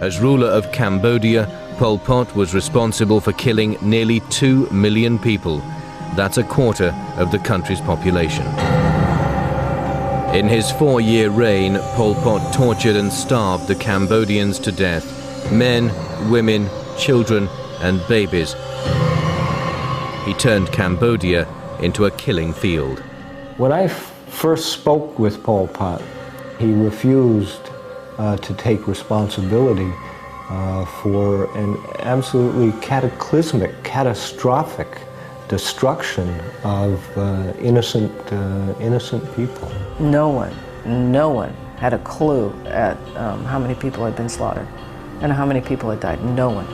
As ruler of Cambodia, Pol Pot was responsible for killing nearly 2 million people. That's a quarter of the country's population. In his 4-year reign, Pol Pot tortured and starved the Cambodians to death. Men, women, children and babies. He turned Cambodia into a killing field. When I first spoke with Pol Pot, he refused to take responsibility for an absolutely cataclysmic, catastrophic destruction of innocent people. No one had a clue at how many people had been slaughtered and how many people had died. No one.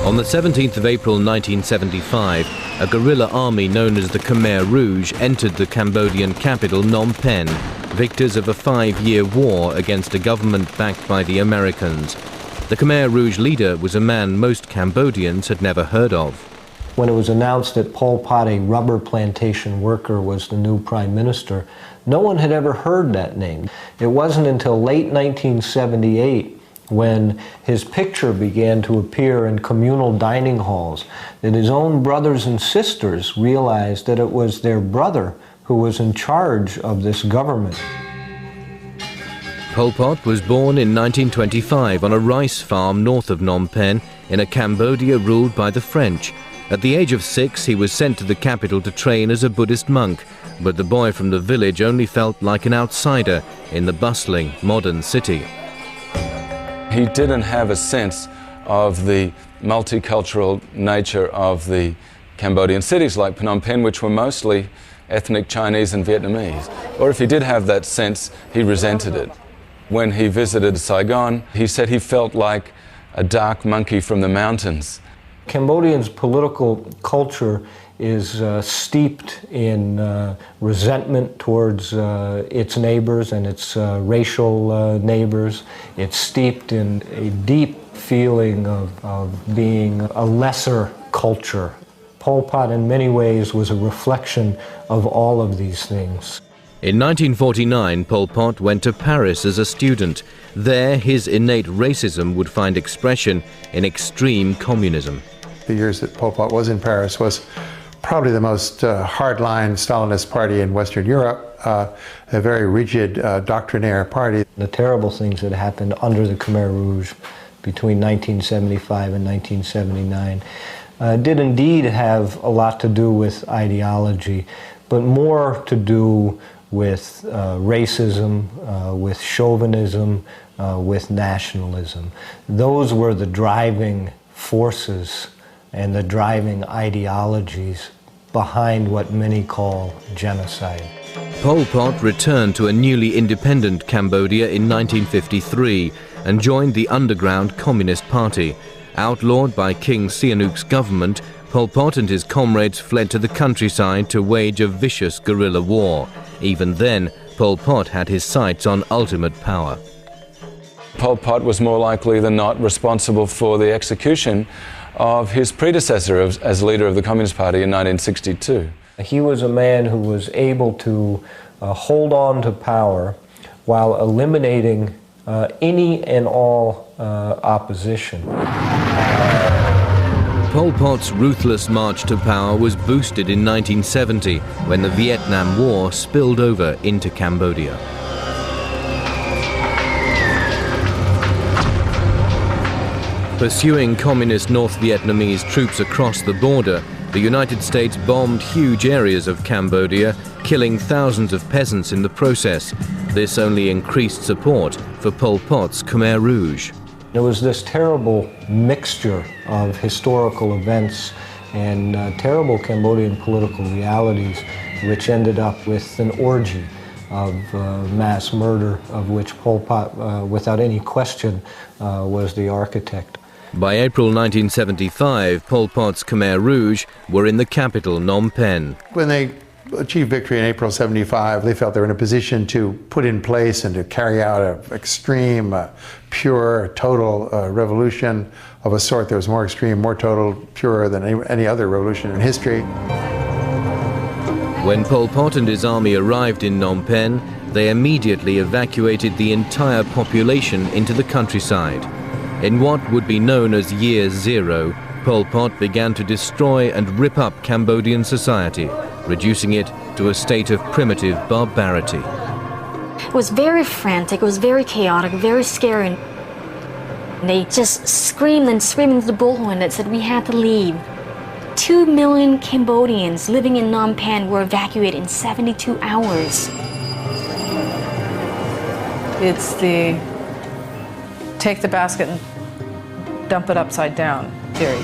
On the 17th of April 1975, a guerrilla army known as the Khmer Rouge entered the Cambodian capital Phnom Penh, victors of a 5-year war against a government backed by the Americans. The Khmer Rouge leader was a man most Cambodians had never heard of. When it was announced that Pol Pot, a rubber plantation worker, was the new prime minister, no one had ever heard that name. It wasn't until late 1978 when his picture began to appear in communal dining halls that his own brothers and sisters realized that it was their brother who was in charge of this government. Pol Pot was born in 1925 on a rice farm north of Phnom Penh in a Cambodia ruled by the French. At the age of 6, he was sent to the capital to train as a Buddhist monk, but the boy from the village only felt like an outsider in the bustling, modern city. He didn't have a sense of the multicultural nature of the Cambodian cities like Phnom Penh, which were mostly ethnic Chinese and Vietnamese. Or if he did have that sense, he resented it. When he visited Saigon, he said he felt like a dark monkey from the mountains. Cambodia's political culture is steeped in resentment towards its neighbors and its racial neighbors. It's steeped in a deep feeling of being a lesser culture. Pol Pot in many ways was a reflection of all of these things. In 1949, Pol Pot went to Paris as a student. There, his innate racism would find expression in extreme communism. The years that Pol Pot was in Paris was probably the most hardline Stalinist party in Western Europe, a very rigid doctrinaire party. The terrible things that happened under the Khmer Rouge between 1975 and 1979 did indeed have a lot to do with ideology, but more to do with racism, with chauvinism, with nationalism. Those were the driving forces and the driving ideologies behind what many call genocide. Pol Pot returned to a newly independent Cambodia in 1953 and joined the underground Communist Party. Outlawed by King Sihanouk's government, Pol Pot and his comrades fled to the countryside to wage a vicious guerrilla war. Even then, Pol Pot had his sights on ultimate power. Pol Pot was more likely than not responsible for the execution of his predecessor as leader of the Communist Party in 1962. He was a man who was able to hold on to power while eliminating any and all opposition. Pol Pot's ruthless march to power was boosted in 1970 when the Vietnam War spilled over into Cambodia. Pursuing communist North Vietnamese troops across the border, the United States bombed huge areas of Cambodia, killing thousands of peasants in the process. This only increased support for Pol Pot's Khmer Rouge. There was this terrible mixture of historical events and terrible Cambodian political realities, which ended up with an orgy of mass murder, of which Pol Pot, without any question, was the architect. By April 1975, Pol Pot's Khmer Rouge were in the capital, Phnom Penh. When they achieved victory in April '75, they felt they were in a position to put in place and to carry out an extreme, pure, total revolution of a sort that was more extreme, more total, purer than any other revolution in history. When Pol Pot and his army arrived in Phnom Penh, they immediately evacuated the entire population into the countryside. In what would be known as Year Zero, Pol Pot began to destroy and rip up Cambodian society, reducing it to a state of primitive barbarity. It was very frantic, it was very chaotic, very scary. They just screamed and screamed into the bullhorn that said we had to leave. 2 million Cambodians living in Phnom Penh were evacuated in 72 hours. It's the take the basket and dump it upside down theory.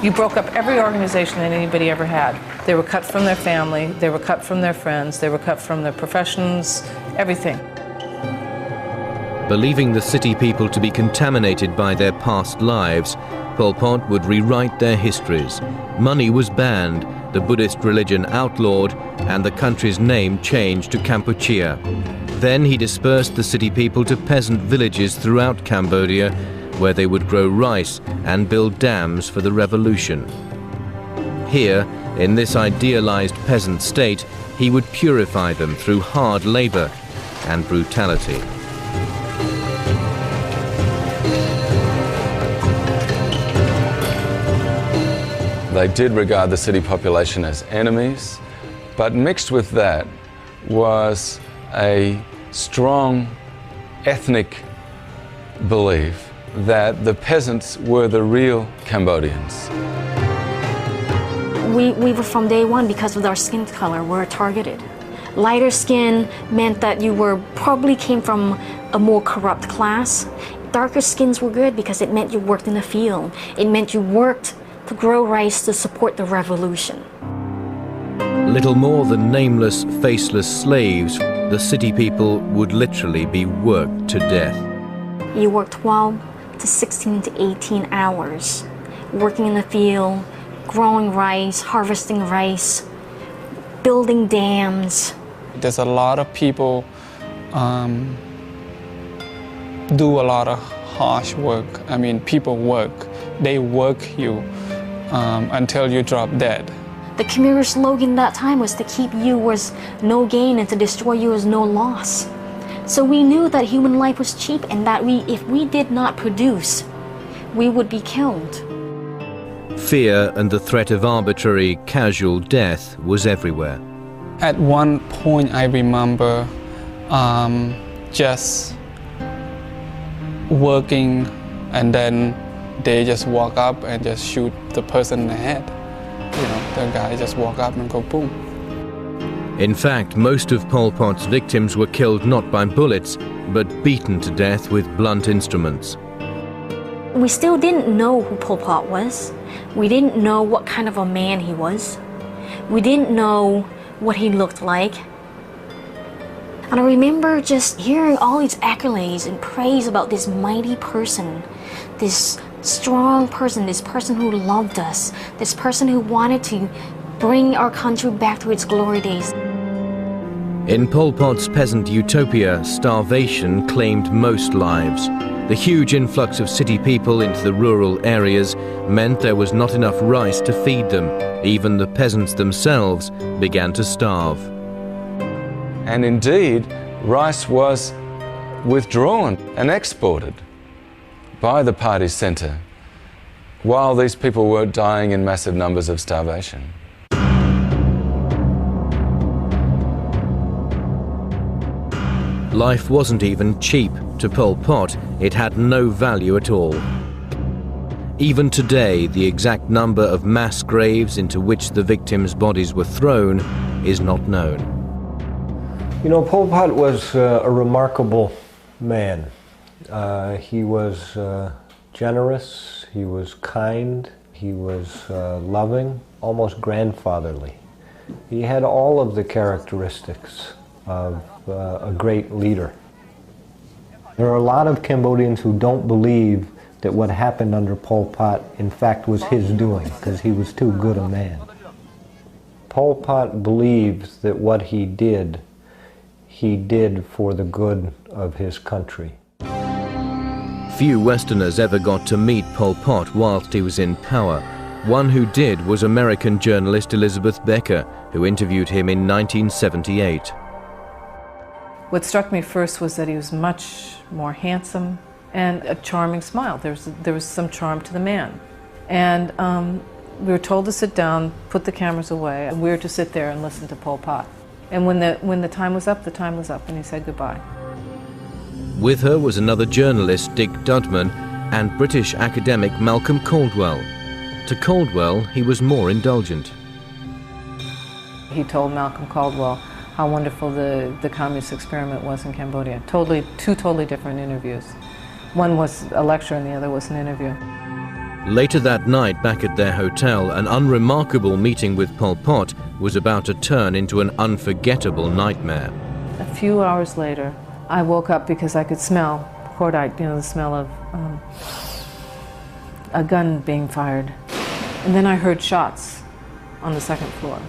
You broke up every organization that anybody ever had. They were cut from their family, they were cut from their friends, they were cut from their professions, everything. Believing the city people to be contaminated by their past lives, Pol Pot would rewrite their histories. Money was banned, the Buddhist religion outlawed, and the country's name changed to Kampuchea. Then he dispersed the city people to peasant villages throughout Cambodia, where they would grow rice and build dams for the revolution. Here, in this idealized peasant state, he would purify them through hard labor and brutality. They did regard the city population as enemies, but mixed with that was a strong ethnic belief that the peasants were the real Cambodians. We were from day one, because of our skin color, were targeted. Lighter skin meant that you probably came from a more corrupt class. Darker skins were good because it meant you worked in the field. It meant you worked to grow rice to support the revolution. Little more than nameless, faceless slaves, the city people would literally be worked to death. You work 12 to 16 to 18 hours, working in the field, growing rice, harvesting rice, building dams. There's a lot of people do a lot of harsh work. I mean, people work. They work you until you drop dead. The community slogan that time was to keep you was no gain and to destroy you was no loss. So we knew that human life was cheap and that if we did not produce, we would be killed. Fear and the threat of arbitrary, casual death was everywhere. At one point, I remember just working, and then they just walk up and just shoot the person in the head. You know, the guy just walk up and go boom. In fact, most of Pol Pot's victims were killed not by bullets, but beaten to death with blunt instruments. We still didn't know who Pol Pot was. We didn't know what kind of a man he was. We didn't know what he looked like. And I remember just hearing all these accolades and praise about this mighty person, this strong person, this person who loved us, this person who wanted to bring our country back to its glory days. In Pol Pot's peasant utopia, starvation claimed most lives. The huge influx of city people into the rural areas meant there was not enough rice to feed them. Even the peasants themselves began to starve. And indeed, rice was withdrawn and exported by the party centre while these people were dying in massive numbers of starvation. Life wasn't even cheap. To Pol Pot, it had no value at all. Even today, the exact number of mass graves into which the victims' bodies were thrown is not known. You know, Pol Pot was a remarkable man. He was generous, he was kind, he was loving, almost grandfatherly. He had all of the characteristics of a great leader. There are a lot of Cambodians who don't believe that what happened under Pol Pot, in fact, was his doing, because he was too good a man. Pol Pot believed that what he did for the good of his country. Few Westerners ever got to meet Pol Pot whilst he was in power. One who did was American journalist Elizabeth Becker, who interviewed him in 1978. What struck me first was that he was much more handsome and a charming smile. There was some charm to the man. And we were told to sit down, put the cameras away, and we were to sit there and listen to Pol Pot. And when the time was up, the time was up, and he said goodbye. With her was another journalist, Dick Dudman, and British academic Malcolm Caldwell. To Caldwell, he was more indulgent. He told Malcolm Caldwell how wonderful the communist experiment was in Cambodia. Two totally different interviews. One was a lecture and the other was an interview. Later that night, back at their hotel, an unremarkable meeting with Pol Pot was about to turn into an unforgettable nightmare. A few hours later, I woke up because I could smell cordite, the smell of a gun being fired. And then I heard shots on the second floor.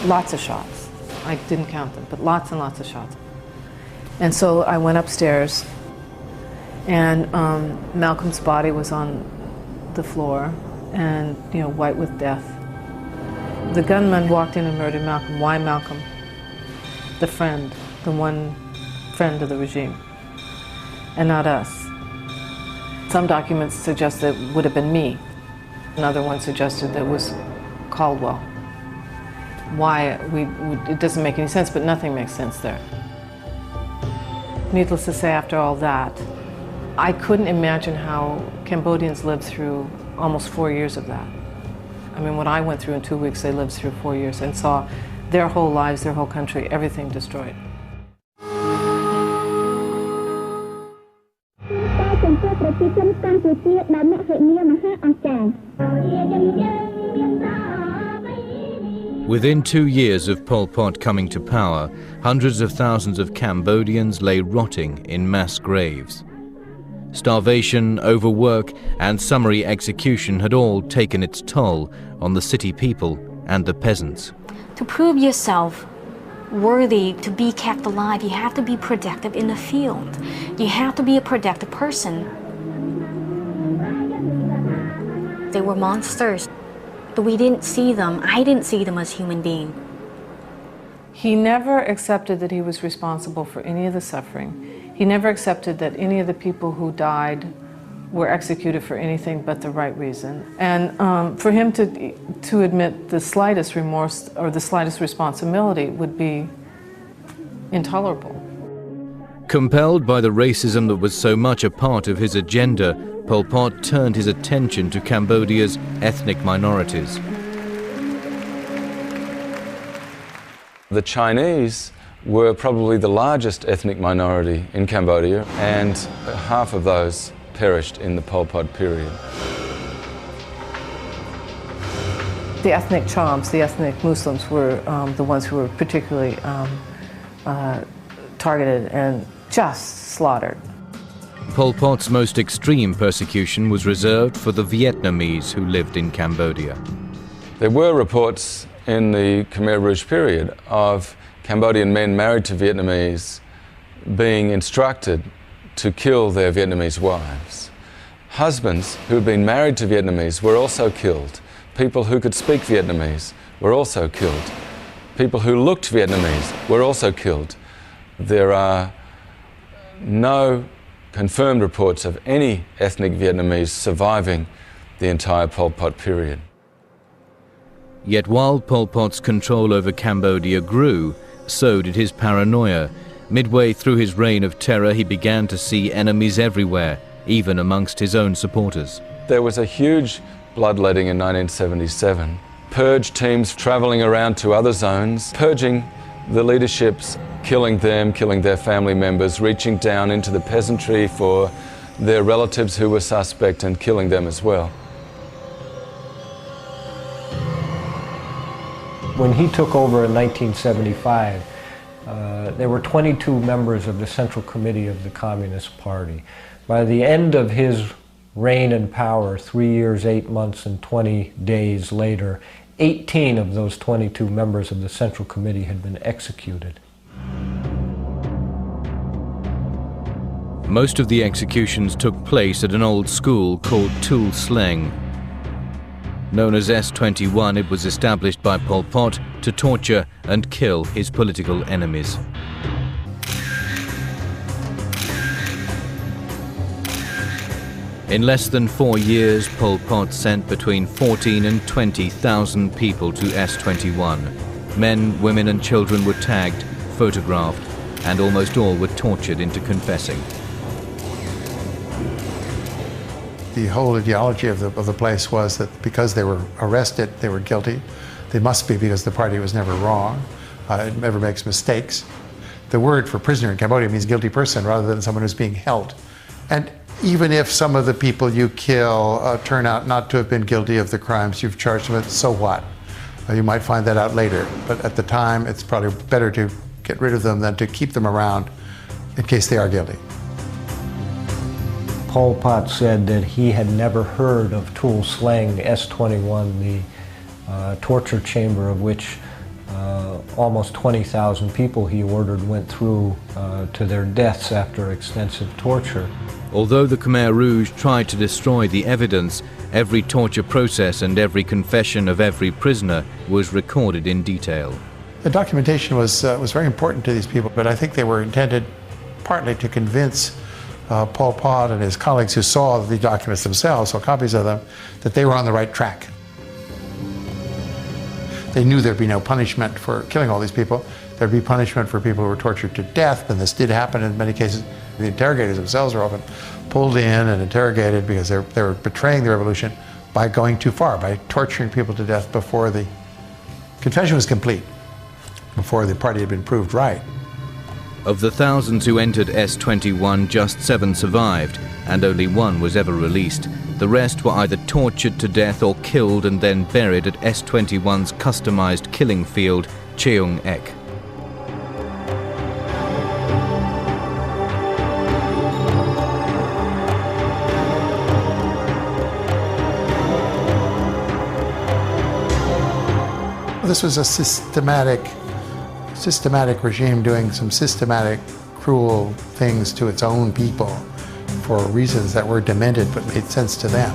Lots of shots. I didn't count them, but lots and lots of shots. And so I went upstairs, and Malcolm's body was on the floor, and white with death. The gunman walked in and murdered Malcolm. Why Malcolm? The friend, the one friend of the regime, and not us. Some documents suggest that it would have been me. Another one suggested that it was Caldwell. Why? It doesn't make any sense, but nothing makes sense there. Needless to say, after all that, I couldn't imagine how Cambodians lived through almost 4 years of that. I mean, what I went through in 2 weeks, they lived through 4 years and saw their whole lives, their whole country, everything destroyed. Within 2 years of Pol Pot coming to power, hundreds of thousands of Cambodians lay rotting in mass graves. Starvation, overwork, and summary execution had all taken its toll on the city people and the peasants. To prove yourself worthy to be kept alive, you have to be productive in the field. You have to be a productive person. They were monsters, but we didn't see them. I didn't see them as human beings. He never accepted that he was responsible for any of the suffering. He never accepted that any of the people who died were executed for anything but the right reason. And for him to admit the slightest remorse or the slightest responsibility would be intolerable. Compelled by the racism that was so much a part of his agenda, Pol Pot turned his attention to Cambodia's ethnic minorities. The Chinese were probably the largest ethnic minority in Cambodia, and half of those perished in the Pol Pot period. The ethnic Chams, the ethnic Muslims, were the ones who were particularly targeted and just slaughtered. Pol Pot's most extreme persecution was reserved for the Vietnamese who lived in Cambodia. There were reports in the Khmer Rouge period of Cambodian men married to Vietnamese being instructed to kill their Vietnamese wives. Husbands who had been married to Vietnamese were also killed. People who could speak Vietnamese were also killed. People who looked Vietnamese were also killed. There are no confirmed reports of any ethnic Vietnamese surviving the entire Pol Pot period. Yet while Pol Pot's control over Cambodia grew, so did his paranoia. Midway through his reign of terror, he began to see enemies everywhere, even amongst his own supporters. There was a huge bloodletting in 1977. Purge teams travelling around to other zones, purging the leaderships, killing them, killing their family members, reaching down into the peasantry for their relatives who were suspect and killing them as well. When he took over in 1975, there were 22 members of the Central Committee of the Communist Party. By the end of his reign in power, 3 years, 8 months, and 20 days later, 18 of those 22 members of the Central Committee had been executed. Most of the executions took place at an old school called Tul Sleng. Known as S21, it was established by Pol Pot to torture and kill his political enemies. In less than 4 years, Pol Pot sent between 14 and 20,000 people to S21. Men, women and children were tagged, photographed, and almost all were tortured into confessing. The whole ideology of the place was that because they were arrested, they were guilty. They must be, because the party was never wrong. It never makes mistakes. The word for prisoner in Cambodia means guilty person rather than someone who's being held. And even if some of the people you kill turn out not to have been guilty of the crimes you've charged them with, so what? You might find that out later. But at the time, it's probably better to get rid of them than to keep them around in case they are guilty. Pol Pot said that he had never heard of Tul Sleng S21, the torture chamber of which almost 20,000 people he ordered went through to their deaths after extensive torture. Although the Khmer Rouge tried to destroy the evidence, every torture process and every confession of every prisoner was recorded in detail. The documentation was very important to these people, but I think they were intended partly to convince Pol Pot and his colleagues who saw the documents themselves, saw copies of them, that they were on the right track. They knew there'd be no punishment for killing all these people. There'd be punishment for people who were tortured to death, and this did happen in many cases. The interrogators themselves were often pulled in and interrogated because they were betraying the revolution by going too far, by torturing people to death before the confession was complete, before the party had been proved right. Of the thousands who entered S21, just 7 survived, and only 1 was ever released. The rest were either tortured to death or killed and then buried at S21's customized killing field, Cheung Ek. This was a systematic regime doing some systematic, cruel things to its own people for reasons that were demented but made sense to them.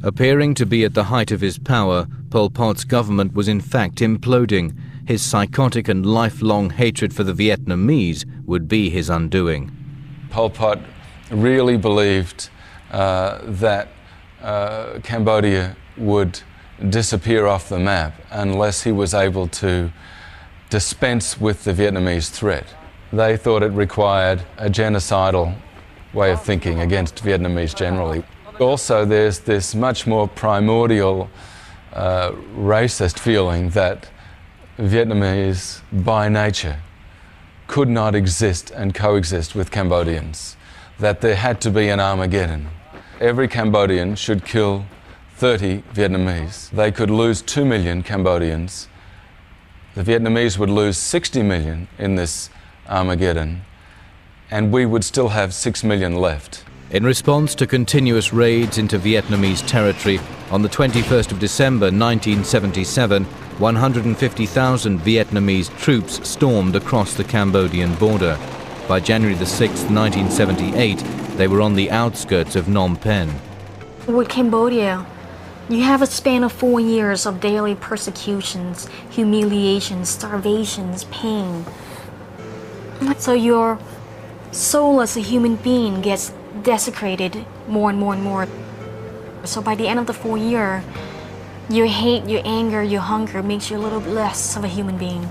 Appearing to be at the height of his power, Pol Pot's government was in fact imploding. His psychotic and lifelong hatred for the Vietnamese would be his undoing. Pol Pot really believed that Cambodia would disappear off the map unless he was able to dispense with the Vietnamese threat. They thought it required a genocidal way of thinking against Vietnamese generally. Also, there's this much more primordial racist feeling that Vietnamese by nature could not exist and coexist with Cambodians, that there had to be an Armageddon. Every Cambodian should kill 30 Vietnamese. They could lose 2 million Cambodians. The Vietnamese would lose 60 million in this Armageddon, and we would still have 6 million left. In response to continuous raids into Vietnamese territory, on the 21st of December 1977, 150,000 Vietnamese troops stormed across the Cambodian border. By January the 6th, 1978, they were on the outskirts of Phnom Penh. With Cambodia, you have a span of 4 years of daily persecutions, humiliations, starvations, pain. So your soul as a human being gets desecrated more and more and more. So by the end of the 4 year, your hate, your anger, your hunger makes you a little bit less of a human being.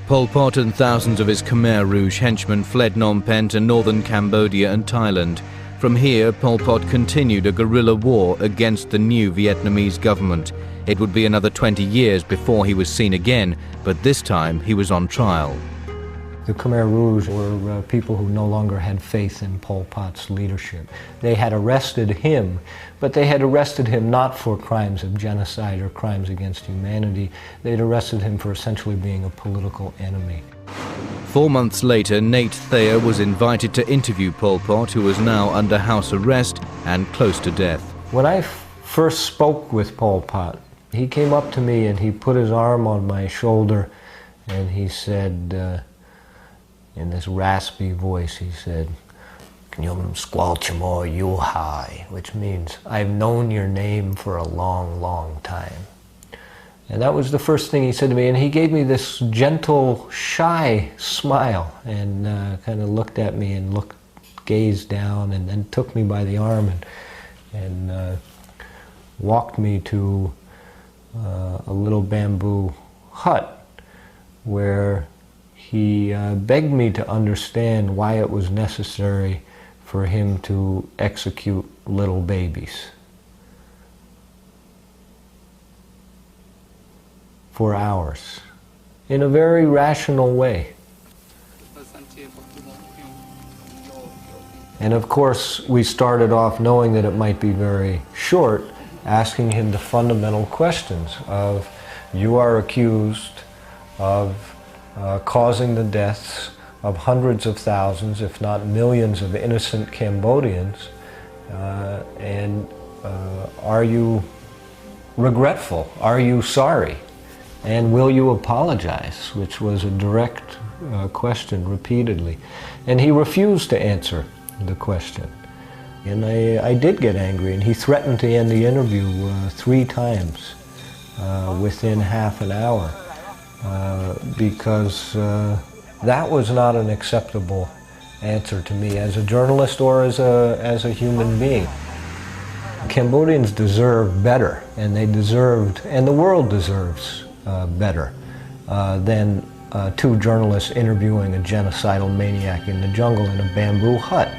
Pol Pot and thousands of his Khmer Rouge henchmen fled Phnom Penh to northern Cambodia and Thailand. From here, Pol Pot continued a guerrilla war against the new Vietnamese government. It would be another 20 years before he was seen again, but this time he was on trial. The Khmer Rouge were people who no longer had faith in Pol Pot's leadership. They had arrested him, but they had arrested him not for crimes of genocide or crimes against humanity. They'd arrested him for essentially being a political enemy. 4 months later, Nate Thayer was invited to interview Pol Pot, who was now under house arrest and close to death. When I first spoke with Pol Pot, he came up to me and he put his arm on my shoulder and he said, in this raspy voice, he said, "Knyum squalchimo yuhai," which means, "I've known your name for a long, long time." And that was the first thing he said to me, and he gave me this gentle, shy smile and kind of looked at me and gazed down and then took me by the arm and walked me to a little bamboo hut where he begged me to understand why it was necessary for him to execute little babies for hours in a very rational way. And of course, we started off knowing that it might be very short, asking him the fundamental questions of, you are accused of causing the deaths of hundreds of thousands, if not millions, of innocent Cambodians, and are you regretful? Are you sorry? And will you apologize? Which was a direct question repeatedly. And he refused to answer the question. And I did get angry, and he threatened to end the interview 3 times within half an hour because that was not an acceptable answer to me as a journalist or as a human being. Cambodians deserve better, and they deserved, and the world deserves better than 2 journalists interviewing a genocidal maniac in the jungle in a bamboo hut.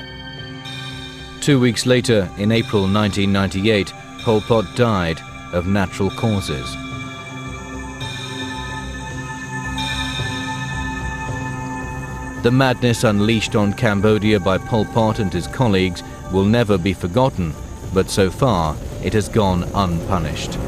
2 weeks later, in April 1998, Pol Pot died of natural causes. The madness unleashed on Cambodia by Pol Pot and his colleagues will never be forgotten, but so far it has gone unpunished.